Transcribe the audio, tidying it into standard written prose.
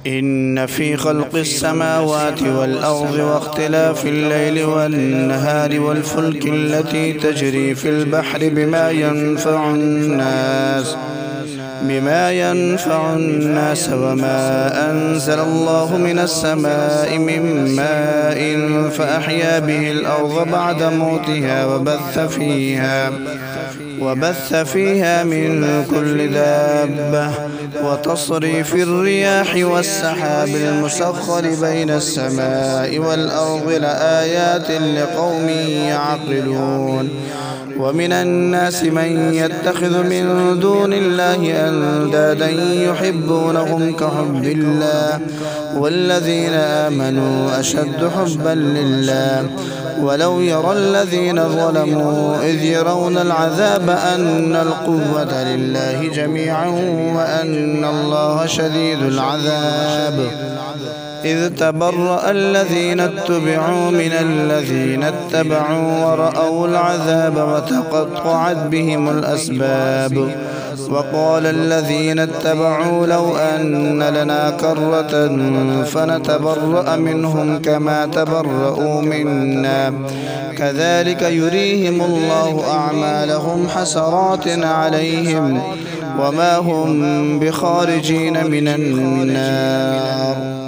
إن في خلق السماوات والأرض واختلاف الليل والنهار والفلك التي تجري في البحر بما ينفع الناس وما أنزل الله من السماء من ماء فأحيا به الأرض بعد موتها وبث فيها من كل دابة وتصريف الرياح والسحاب المسخر بين السماء والأرض لآيات لقوم يعقلون. ومن الناس من يتخذ من دون الله أندادا يحبونهم كحب الله والذين آمنوا أشد حبا لله ولو يرى الذين ظلموا إذ يرون العذاب أن القوة لله جميعا وأن الله شديد العذاب. إذ تبرأ الذين اتبعوا من الذين اتبعوا ورأوا العذاب وتقطعت بهم الأسباب. وقال الذين اتبعوا لو أن لنا كرة فنتبرأ منهم كما تبرأوا منا كذلك يريهم الله أعمالهم حسرات عليهم وما هم بخارجين من النار.